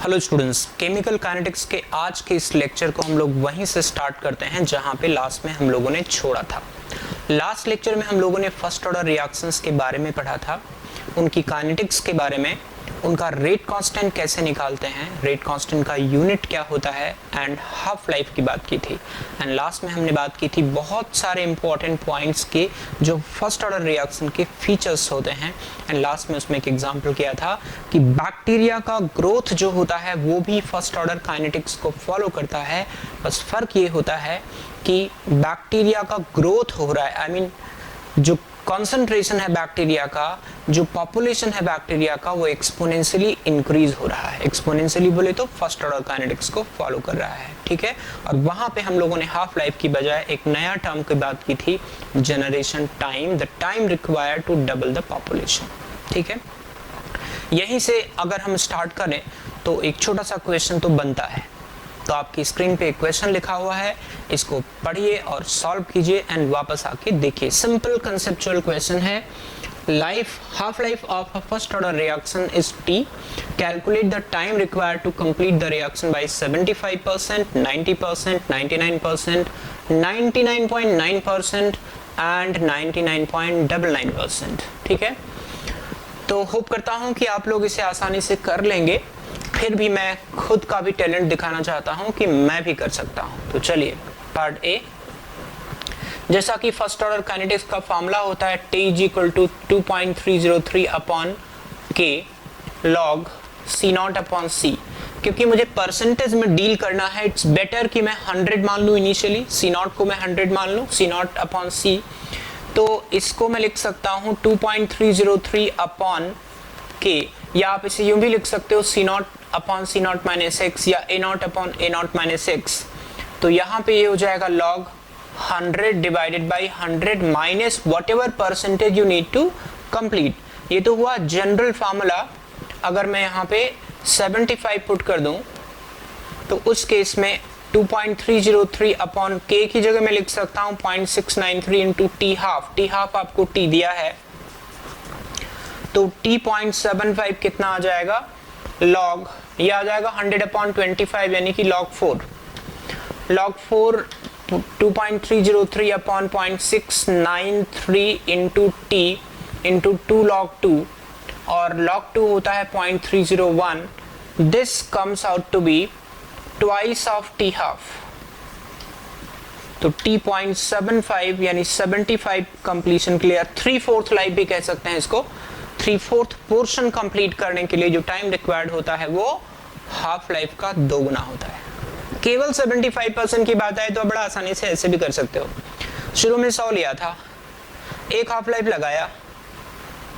Hello students, chemical kinetics के आज के इस लेक्चर को हम लोग वहीं से स्टार्ट करते हैं जहां पे लास्ट में हम लोगों ने छोड़ा था। लास्ट लेक्चर में हम लोगों ने फर्स्ट ऑर्डर रिएक्शंस के बारे में पढ़ा था, उनकी काइनेटिक्स के बारे में, उनका रेट कांस्टेंट कैसे निकालते हैं, रेट कांस्टेंट का यूनिट क्या होता है एंड हाफ लाइफ की बात की थी। एंड लास्ट में हमने बात की थी बहुत सारे इंपॉर्टेंट पॉइंट्स के जो फर्स्ट ऑर्डर रिएक्शन के फीचर्स होते हैं। एंड लास्ट में उसमें एक एग्जांपल किया था कि बैक्टीरिया का ग्रोथ जो होता है वो भी फर्स्ट ऑर्डर काइनेटिक्स को फॉलो करता है, बस फर्क ये होता है कि बैक्टीरिया का ग्रोथ हो रहा है, आई मीन जो कॉन्सेंट्रेशन है बैक्टीरिया का, जो पॉपुलेशन है बैक्टीरिया का, वो एक्सपोनेंशियली इंक्रीज हो रहा है। एक्सपोनेंशियली बोले तो फर्स्ट ऑर्डर काइनेटिक्स को फॉलो कर रहा है, ठीक है। और वहां पे हम लोगों ने हाफ लाइफ की बजाय एक नया टर्म की बात की थी, generation time, the time required to double the population, ठीक है। यहीं से अगर हम स्टार्ट करें तो एक छोटा सा क्वेश्चन तो बनता है। तो आपकी स्क्रीन पे एक क्वेश्चन लिखा हुआ है, इसको पढ़िए और सॉल्व कीजिए एंड वापस आके देखिए। सिंपल कंसेप्चुअल क्वेश्चन है, half life of a first order reaction is T. Calculate the time required to complete the reaction by 75%, 90%, 99%, 99.9% and 99.99%, ठीक है। तो होप करता हूं कि आप लोग इसे आसानी से कर लेंगे। फिर भी मैं खुद का भी टैलेंट दिखाना चाहता हूं कि मैं भी कर सकता हूं। तो चलिए पार्ट ए। जैसा कि फर्स्ट ऑर्डर काइनेटिक्स का फॉर्मूला होता है T is equal to 2.303 upon K log C0 upon C। क्योंकि मुझे परसेंटेज में डील करना है, इट्स बेटर कि मैं 100 मान लूँ इनिशियली, C0 को मैं 100 मान लूँ, C0 अपॉन C। तो इसको मैं लिख सकता हूँ 2.303 अपॉन K, या आप इसे यूं भी लिख सकते हो C0 upon C0 minus x या A0 upon A0 minus x. तो यहाँ पे ये हो जाएगा log 100 divided by 100 minus whatever percentage you need to complete. ये तो हुआ जनरल फार्मूला। अगर मैं यहाँ पे 75 पुट कर दूं तो उस केस में 2.303 अपॉन K की जगह मैं लिख सकता हूँ 0.693 into T half. T half आपको T दिया है, तो T.75 कितना आ जाएगा, लॉग ये आ जाएगा 100 अपॉन 25 यानी कि log 4। Log 4 2.303 upon 0.693 into T into 2 log 2, और लॉग 2 होता है 0.301। This comes out to be twice of T half. तो T.75 यानी 75 कंप्लीशन के लिए, 3/4 लाइफ भी कह सकते हैं इसको, 3/4 पोर्शन कंप्लीट करने के लिए जो टाइम रिक्वायर्ड होता है वो हाफ लाइफ का 2 गुना होता है। केवल 75% की बात आए तो बड़ा आसानी से ऐसे भी कर सकते हो। शुरू में 100 लिया था, एक हाफ लाइफ लगाया,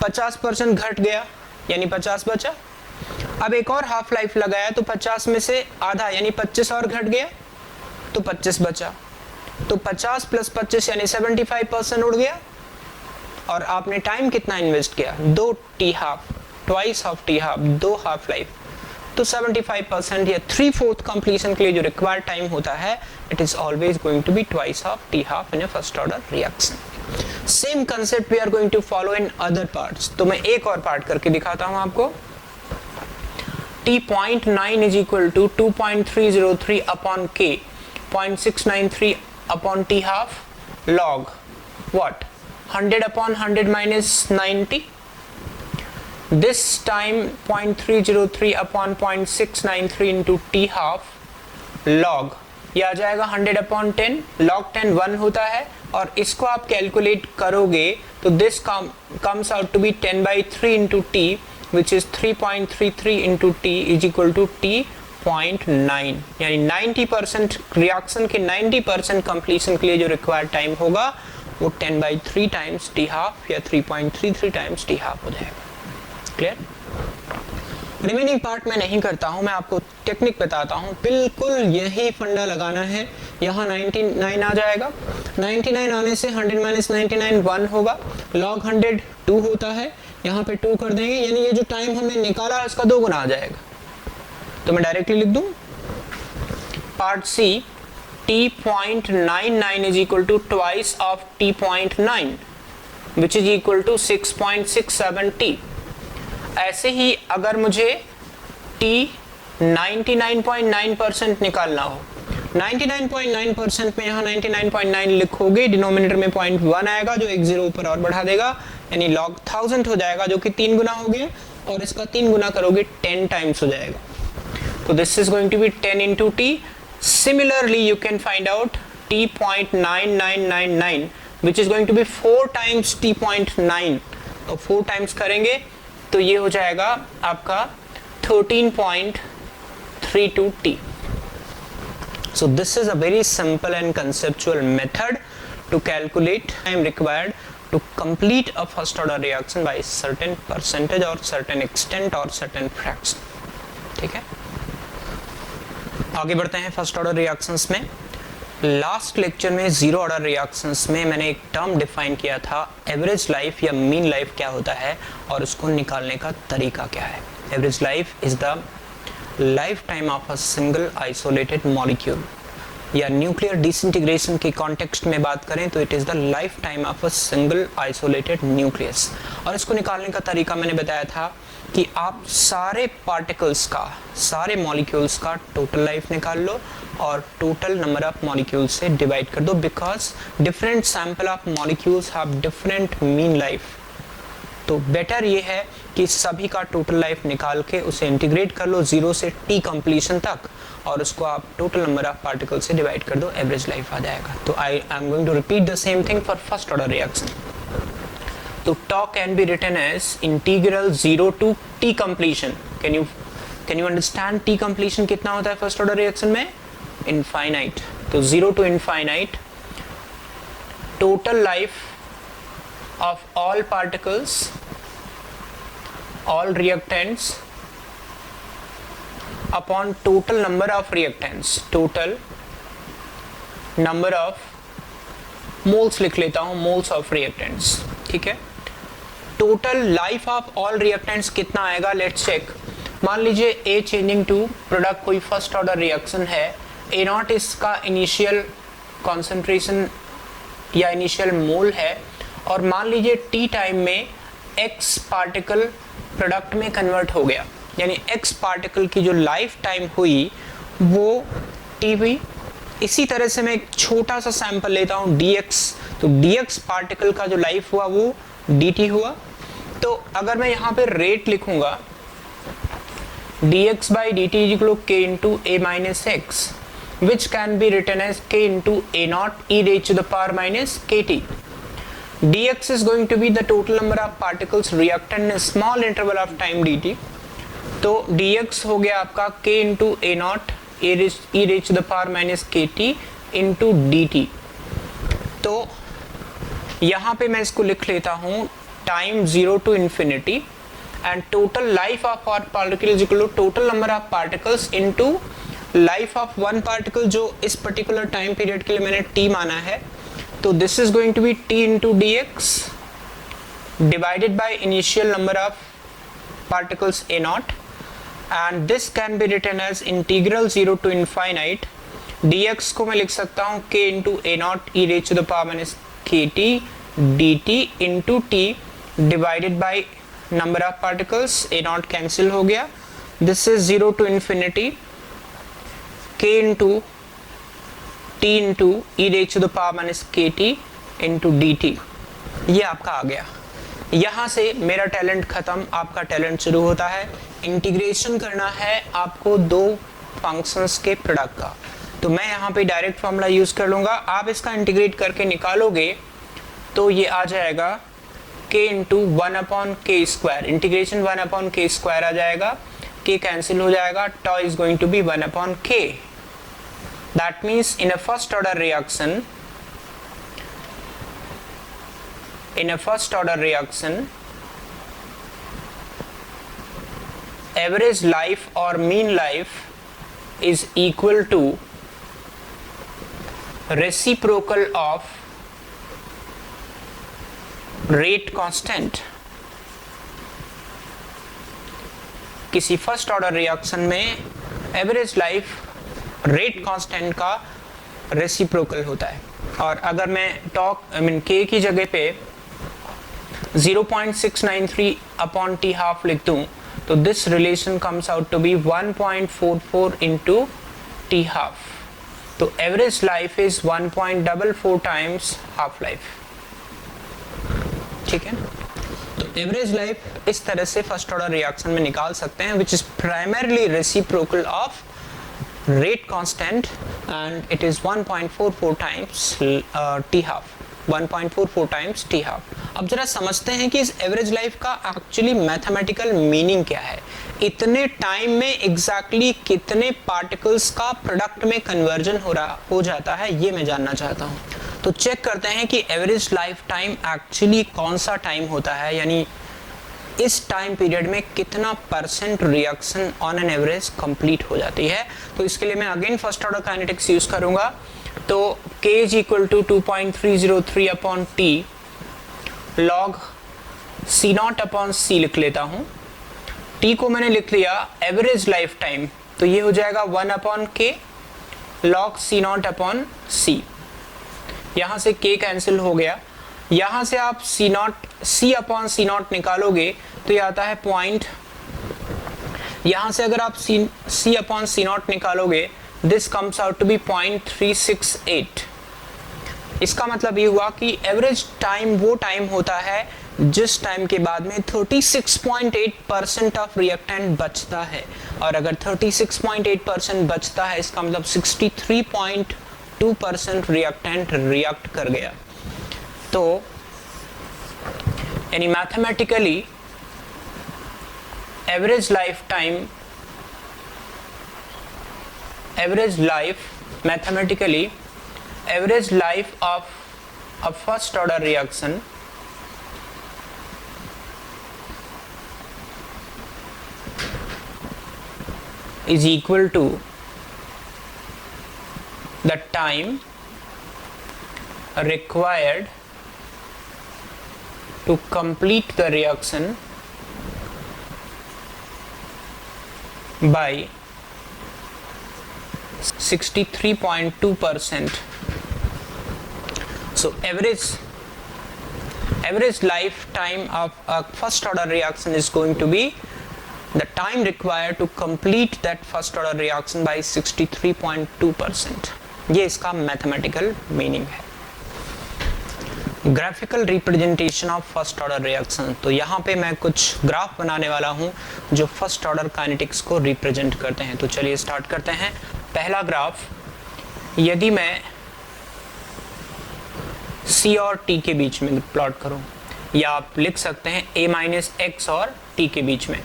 50% घट गया यानी 50 बचा। अब एक और हाफ लाइफ लगाया तो 50 में से आधा यानी 25 और घट गया तो 25 बचा। तो 50 प्लस 25 यानी 75% उड़ गया। और आपने टाइम कितना इन्वेस्ट किया, 2 T half, twice of T half, 2 half life. तो 75% या 3/4 कंप्लीशन के लिए जो रिक्वायर्ड टाइम होता है, it is always going to be twice of T half in a first order reaction. Same concept we are going to follow in other parts. तो मैं एक और पार्ट करके दिखाता हूं आपको। T.9 is equal to 2.303 upon K 0.693 upon T half log what 100 upon 100 minus 90. This time 0.303 upon 0.693 into T half log, ये आ जाएगा 100 upon 10, log 10 1 होता है। और इसको आप कैलकुलेट करोगे तो this comes out to be 10/3 into T, which is 3.33 into T is equal to T.9, यानी 90% रिएक्शन के 90% कंप्लीशन के लिए जो रिक्वायर्ड टाइम होगा वो 10/3 टाइम्स टी हाफ या 3.33 टाइम्स टी हाफ हो जाएगा। क्लियर? रिमेनिंग पार्ट मैं नहीं करता हूं, मैं आपको टेक्निक बताता हूं। बिल्कुल यही फंडा लगाना है। यहाँ 99 आ जाएगा, 99 आने से 100 माइनस 99 1 होगा, लॉग 100 2 होता है, यहाँ पे 2 कर देंगे यानी ये जो टाइम हमने निकाला उसका 2 गुना आ जाएगा। तो मैं डायरेक्टली लिख दूं part C, T.99 is equal to twice of T.9, which is equal to 6.67 T। ऐसे ही अगर मुझे T 99.9% निकालना हो, 99.9% में यहाँ 99.9 लिखोगे, डिनोमिनेटर में 0.1 आएगा जो एक जीरो ऊपर और बढ़ा देगा, यानी log 1000 हो जाएगा जो कि 3 गुना हो गया, और इसका 3 गुना करोगे 10 टाइम्स हो जाएगा। तो this is going to be 10 into t. Similarly you can find out t.9999 which is going to be 4 times t.9, तो 4 टाइम्स करेंगे तो ये हो जाएगा आपका 13.32 t. So this is a very simple and conceptual method to calculate time required to complete a first order reaction by certain percentage or certain extent or certain fraction. ठीक है, आगे बढ़ते हैं फर्स्ट ऑर्डर रिएक्शंस में। Last lecture में zero order reactions में मैंने एक टर्म डिफाइन किया था, एवरेज लाइफ या मीन लाइफ क्या होता है और उसको निकालने का तरीका क्या है। Average life is the life time of a single isolated molecule, या न्यूक्लियर डिसइंटीग्रेशन के कॉन्टेक्स्ट में बात करें तो it is the life time of a single isolated nucleus. और इसको निकालने का तरीका मैंने बताया था कि आप सारे पार्टिकल्स का, सारे मॉलिक्यूल्स का टोटल लाइफ निकाल लो और टोटल नंबर ऑफ मॉलिक्यूल्स से डिवाइड कर दो, because different sample of molecules have different mean life. तो बेटर ये है कि सभी का टोटल लाइफ निकाल के उसे इंटीग्रेट कर लो 0 से t कंप्लीशन तक, और उसको आप टोटल नंबर ऑफ पार्टिकल से डिवाइड कर दो, एवरेज लाइफ आ जाएगा। तो I am going to repeat the same thing for first order reaction. तो tau can be written as integral 0 to t completion. Can you understand t completion कितना होता है फर्स्ट ऑर्डर रिएक्शन में? Infinite. तो 0 to infinite total life of all particles, all reactants upon total number of reactants, total number of moles लिख लेता हूं, moles of reactants, ठीक है। Total life of all reactants कितना आएगा, लेट्स चेक। मान लीजिए ए चेंजिंग टू प्रोडक्ट कोई फर्स्ट ऑर्डर रिएक्शन है, ए नॉट इसका इनिशियल कॉन्सेंट्रेशन या इनिशियल मोल है, और मान लीजिए टी टाइम में एक्स पार्टिकल प्रोडक्ट में कन्वर्ट हो गया, यानी एक्स पार्टिकल की जो लाइफ टाइम हुई वो टी हुई। इसी तरह से मैं एक छोटा सा सैंपल लेता हूँ dx, तो dx पार्टिकल का जो लाइफ हुआ वो dt हुआ। तो अगर मैं यहाँ पे रेट लिखूंगा dx by dt is equal to k into a minus x, which can be written as k into a naught e raised to the power minus kt. dx is going to be the total number of particles reacted in a small interval of time dt. तो dx हो गया आपका k into a naught e raised to the power minus kt into dt। तो यहाँ पे मैं इसको लिख लेता हूँ time 0 to infinity and total life of our particle is equal to total number of particles into life of one particle, जो इस particular time period के लिए मैंने t माना है। तो this is going to be t into dx divided by initial number of particles a naught, and this can be written as integral 0 to infinite dx को मैं लिख सकता हूँ k into a naught e raised to the power minus kt dt into t divided by number of particles, a naught cancel हो गया, this is 0 to infinity k into t into e raised to the power minus kt into dt। ये आपका आ गया। यहाँ से मेरा talent खत्म, आपका टैलेंट शुरू होता है। इंटीग्रेशन करना है आपको दो फंक्शंस के प्रोडक्ट का, तो मैं यहाँ पे डायरेक्ट फॉर्मूला यूज कर लूंगा। आप इसका इंटीग्रेट करके निकालोगे तो ये आ जाएगा k into 1/k², integration 1/k² आ जाएगा, k कैंसिल हो जाएगा, tau is going to be 1/k। That means in a first order reaction average life और mean life is equal to reciprocal of rate constant। किसी first order reaction में average life rate constant का reciprocal होता है, और अगर मैं k की जगह पे 0.693/t हाफ लिख दूं तो this relation comes out to be 1.44 into T half. तो average life is 1.44 times half life. ठीक है, तो एवरेज लाइफ इस तरह से फर्स्ट ऑर्डर रिएक्शन में निकाल सकते हैं, which is primarily reciprocal of rate constant and it is 1.44 times t half, 1.44 times t half। अब जरा समझते हैं कि इस एवरेज लाइफ का एक्चुअली मैथमेटिकल मीनिंग क्या है। इतने टाइम में एग्जैक्टली कितने पार्टिकल्स का प्रोडक्ट में कन्वर्जन हो जाता है, ये मैं जानना चाहता हूँ। तो चेक करते हैं कि एवरेज लाइफ टाइम एक्चुअली कौन सा टाइम होता है, यानी इस टाइम पीरियड में कितना percent reaction on an average complete हो जाती है। तो इसके लिए मैं again first order kinetics use करूंगा। तो k is equal to 2.303 upon t log c naught upon c लिख लेता हूं। t को मैंने लिख लिया एवरेज लाइफ टाइम, तो ये हो जाएगा 1 upon k log c naught upon c। यहां से k कैंसिल हो गया, यहां से आप c अपॉन c नॉट निकालोगे तो ये आता है पॉइंट। यहां से अगर आप c अपॉन c नॉट निकालोगे this comes out to be 0.368। इसका मतलब ये हुआ कि एवरेज टाइम वो टाइम होता है जिस टाइम के बाद में 36.8% ऑफ रिएक्टेंट बचता है, और अगर 36.8% बचता है इसका मतलब 63.2% रिएक्टेंट रिएक्ट कर गया। तो यानी mathematically average life time, average life of a first order reaction is equal to the time required to complete the reaction by 63.2%. So average lifetime of a first order reaction is going to be the time required to complete that first order reaction by 63.2%. ये इसका mathematical meaning है। Graphical representation of first order reaction, तो यहाँ पे मैं कुछ graph बनाने वाला हूँ जो फर्स्ट ऑर्डर काइनेटिक्स को रिप्रेजेंट करते हैं। तो चलिए स्टार्ट करते हैं। पहला ग्राफ, यदि मैं C और T के बीच में प्लॉट करूँ, या आप लिख सकते हैं A माइनस एक्स और T के बीच में,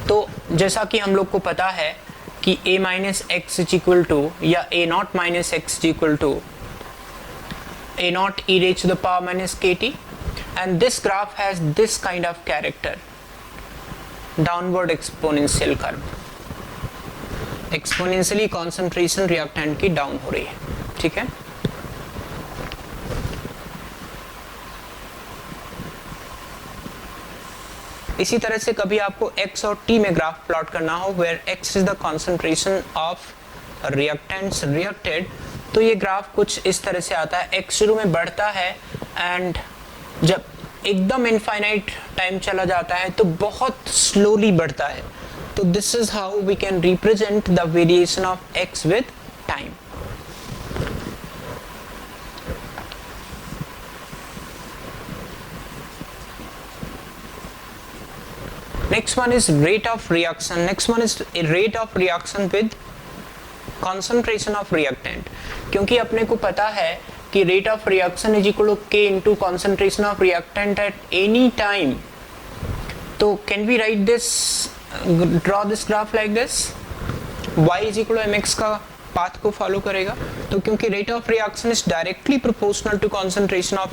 तो जैसा कि हम लोग को पता है कि a minus x is equal to या a naught minus x is equal to a naught e raised to the power minus kt, and this graph has this kind of character, downward exponential curve, exponentially concentration reactant की down हो रही है। ठीक है, इसी तरह से कभी आपको x और t में ग्राफ प्लॉट करना हो, where x is the concentration of reactants reacted, तो ये ग्राफ कुछ इस तरह से आता है। x शुरू में बढ़ता है एंड जब एकदम इनफाइनाइट टाइम चला जाता है तो बहुत स्लोली बढ़ता है। तो this is how we can represent the variation of x with time. Next one is rate of reaction. Next one is rate of reaction with concentration of reactant. क्योंकि अपने को पता है कि rate of reaction is equal to K into concentration of reactant at any time. तो can we write this, draw this graph like this? Y is equal to mx का path को follow करेगा। तो क्योंकि rate of reaction is directly proportional to concentration of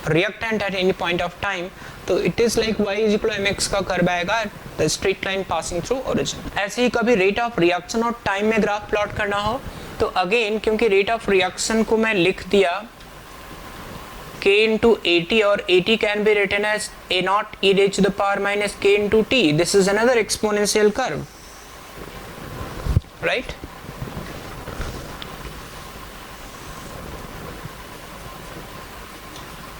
reactant at any point of time, तो it is like y is equal to mx का curve आएगा, the straight line passing through origin. ऐसे ही कभी rate of reaction और time में graph plot करना हो तो अगेन, क्योंकि रेट ऑफ रिएक्शन को मैं लिख दिया k into at और at can be written as a naught e raised to the power minus k into t. This is another exponential curve, right.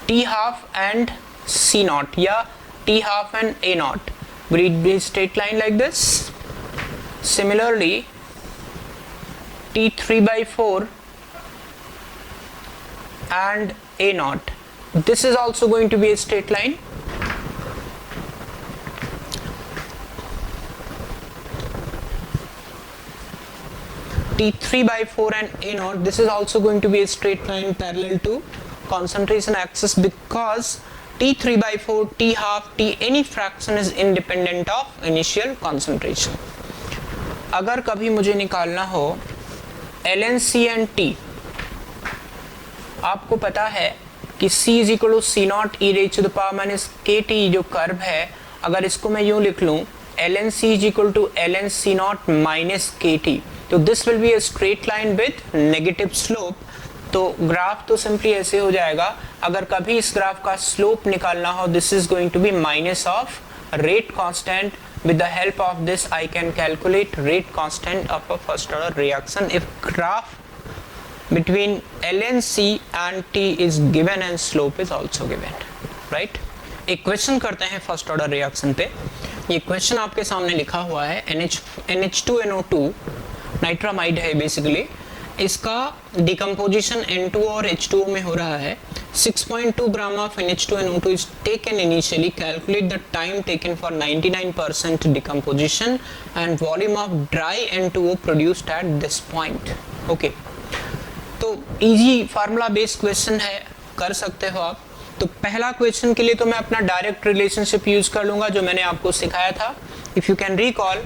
t half and C naught या T T half and A naught. Will it be a straight line like this? Similarly, T3 by 4 and A naught. This is also going to be a straight line. T3 by 4 and A naught, this is also going to be a straight line parallel to concentration axis, because T3 by 4, T half, T any fraction is independent of initial concentration. अगर कभी मुझे निकालना हो ln C and T, आपको पता है कि C is equal to C naught e raise to the power minus KT जो कर्व है, अगर इसको मैं यूं लिख लूं ln C is equal to ln C naught minus KT, तो this will be a straight line with negative slope. तो ग्राफ तो सिंपली ऐसे हो जाएगा. अगर कभी इस ग्राफ का स्लोप निकालना हो, this is going to be minus of rate constant. With the help of this I can calculate rate constant of a first order reaction if graph between ln C and T is given and slope is also given, right? एक question करते हैं first order reaction पे. ये question आपके सामने लिखा हुआ है. NH2NO2 नाइट्रामाइड है बेसिकली. इसका डिकम्पोजिशन N2 और H2O में हो रहा है. 6.2 gram of NH2NO2 is taken initially. Calculate the time taken for 99% decomposition and volume of dry N2O produced at this point. Okay. तो इजी फार्मूला बेस्ड क्वेश्चन है, कर सकते हो आप. तो पहला क्वेश्चन के लिए तो मैं अपना डायरेक्ट रिलेशनशिप यूज कर लूंगा जो मैंने आपको सिखाया था. If you can recall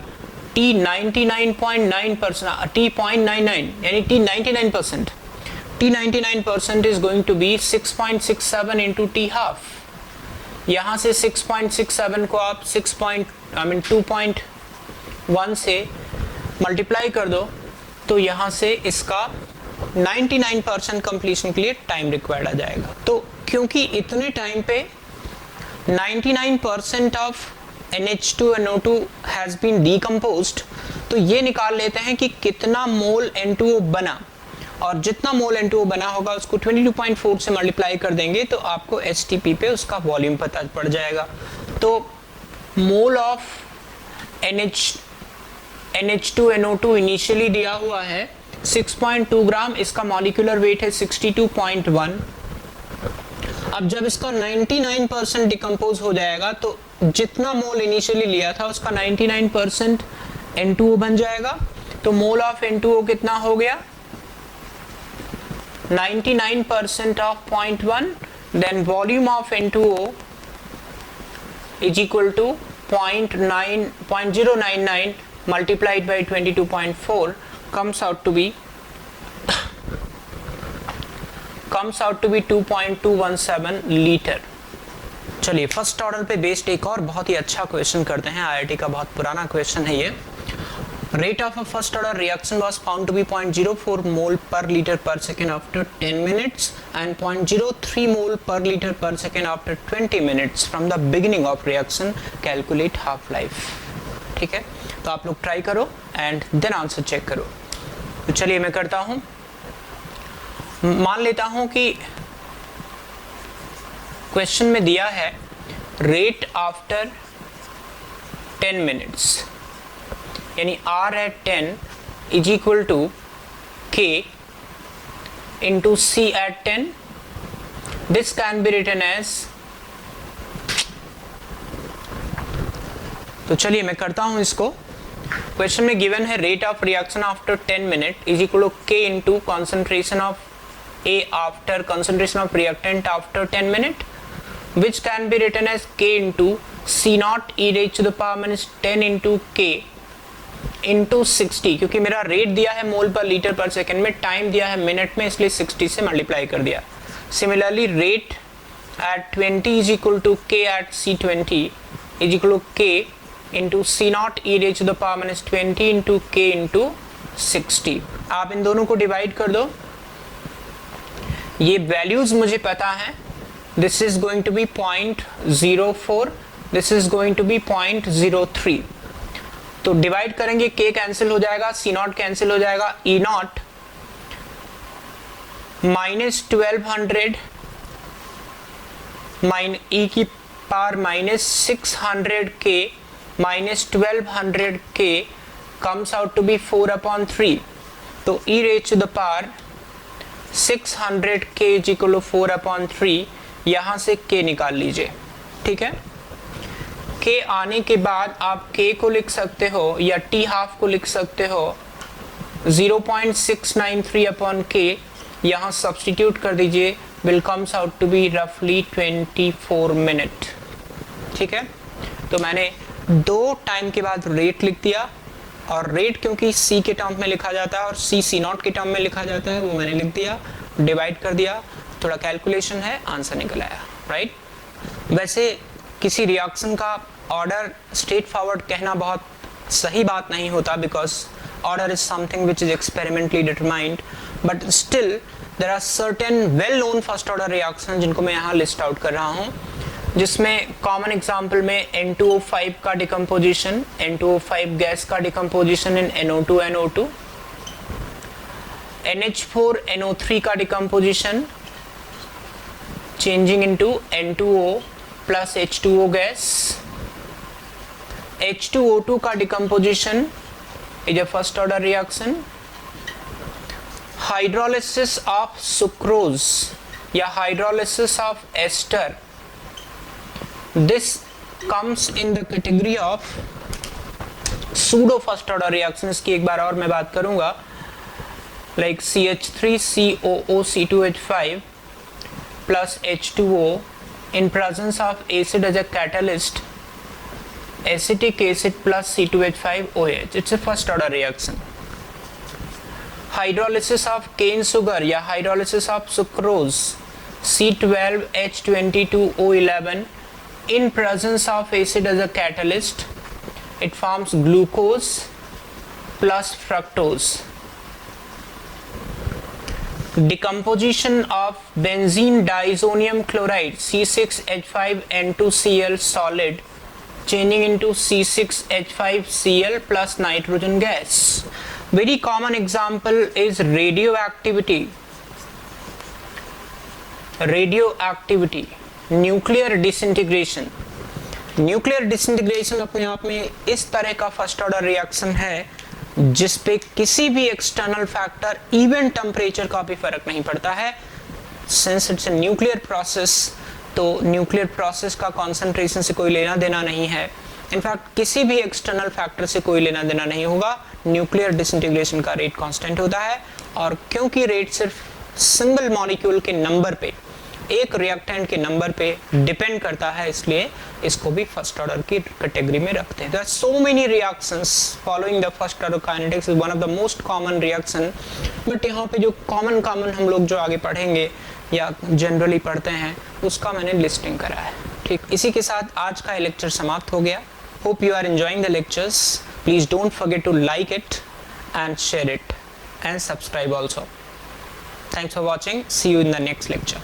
T 99.9%, T 0.99 यानी T 99%. T 99% is going to be 6.67 into T half. यहाँ से 6.67 को आप 2.1 से मल्टीप्लाई कर दो, तो यहाँ से इसका 99% कंप्लीशन के लिए टाइम रिक्वायर्ड आ जाएगा. तो क्योंकि इतने टाइम पे 99% of NH2NO2 has been decomposed, तो ये निकाल लेते हैं कि कितना मोल N2O बना, और जितना मोल N2O बना होगा उसको 22.4 से मल्टीप्लाई कर देंगे तो आपको STP पे उसका वॉल्यूम पता पड़ जाएगा. तो मोल ऑफ NH2NO2 इनिशियली दिया हुआ है 6.2 ग्राम, इसका मॉलिक्यूलर वेट है 62.1. अब जब इसका 99% डिकम्पोज हो जाएगा तो जितना मोल इनिशियली लिया था उसका 99% N2O बन जाएगा. तो मोल ऑफ N2O कितना हो गया? 99% of 0.1, then volume of N2O is equal to 0.099 multiplied by 22.4 comes out to be 2.217 litre. चलिए फर्स्ट ऑर्डर पे बेस्ड एक और बहुत ही अच्छा क्वेश्चन करते हैं. IIT का बहुत पुराना क्वेश्चन है ये. Rate of a first order reaction was found to be 0.04 mole per liter per second after 10 minutes and 0.03 mole per liter per second after 20 minutes from the beginning of reaction. Calculate half life. ठीक है, तो आप लोग try करो and then answer check करो. तो चलिए मैं करता हूं. मान लेता हूं कि क्वेश्चन में दिया है रेट आफ्टर 10 मिनट्स, यानी R at 10 is equal to K into C at 10. This can be written as, तो चलिए मैं करता हूं इसको. क्वेश्चन में गिवन है rate of reaction after 10 minute is equal to K into concentration of A after concentration of reactant after 10 minute, which can be written as K into C naught e raised to the power minus 10 into K into 60. क्योंकि मेरा rate दिया है मोल पर litre पर second में, time दिया है minute में, इसलिए 60 से मल्टीप्लाई कर दिया. Similarly rate at 20 is equal to K at C20 is equal to K into C naught e raise to the power minus 20 into K into 60. आप इन दोनों को डिवाइड कर दो. ये वैल्यूज मुझे पता है. This is going to be 0.04, this is going to be 0.03. तो डिवाइड करेंगे, K कैंसिल हो जाएगा, C नॉट कैंसिल हो जाएगा, E not minus 1200 mine E की power minus 600k minus 1200k comes out to be 4/3. तो e raised to the power 600k is equal to 4/3, यहाँ से k निकाल लीजिए, ठीक है। k आने के बाद आप k को लिख सकते हो या t हाफ को लिख सकते हो 0.693/k, यहाँ सब्स्टिट्यूट कर दीजिए, will comes out to be roughly 24 minute, ठीक है। तो मैंने 2 टाइम के बाद रेट लिख दिया, और रेट क्योंकि c के टर्म में लिखा जाता है और c नॉट के टर्म में लिखा जाता है, वो मैंने लिख दिया, डिवाइड कर दिया, थोड़ा कैलकुलेशन है, आंसर निकल आया, राइट। वैसे किसी रिएक्शन का ऑर्डर स्ट्रेट फॉरवर्ड कहना बहुत सही बात नहीं होता, because order is something which is experimentally determined, but still there are certain well known first order reaction जिनको मैं यहाँ लिस्ट आउट कर रहा हूँ, जिसमें कॉमन एग्जांपल में N2O5 का डिकम्पोजिशन, N2O5 गैस का डिकम्पोजिशन इन NO2 NH4NO3 का decomposition changing into N2O plus H2O gas, H2O2 का decomposition is a first order reaction, hydrolysis of sucrose या hydrolysis of ester, this comes in the category of pseudo first order reactions की एक बार और मैं बात करूंगा, like CH3COO C2H5 plus H2O in presence of acid as a catalyst, acetic acid plus C2H5OH, it's a first order reaction. Hydrolysis of cane sugar या hydrolysis of sucrose C12H22O11 in presence of acid as a catalyst, it forms glucose plus fructose. Decomposition of benzene diazonium chloride C6H5N2Cl solid changing into C6H5Cl plus nitrogen gas. Very common example is radioactivity, nuclear disintegration. Nuclear disintegration अपने आप में इस तरह का first order reaction है जिस पे किसी भी एक्सटर्नल फैक्टर इवन टेम्परेचर का भी फर्क नहीं पड़ता है, since it's a nuclear process, तो न्यूक्लियर प्रोसेस का कॉन्सेंट्रेशन से कोई लेना देना नहीं है, इनफैक्ट किसी भी एक्सटर्नल फैक्टर से कोई लेना देना नहीं होगा, न्यूक्लियर डिसइंटीग्रेशन का रेट कांस्टेंट होता है। और क्योंकि रेट सिर्फ सिंगल मॉलिक्यूल के नंबर पे, एक रिएक्टेंट के नंबर पे डिपेंड करता है, इसलिए इसको भी फर्स्ट ऑर्डर की कैटेगरी में रखते हैं। There are so many reactions following the first order kinetics is one of the most common reaction, but यहाँ पे जो कॉमन हम लोग जो आगे पढ़ेंगे या जनरली पढ़ते हैं उसका मैंने लिस्टिंग करा है, ठीक। इसी के साथ आज का लेक्चर समाप्त हो गया। Hope you are enjoying the lectures, please don't forget to like it and share it and subscribe also. Thanks for watching. See you in the next lecture.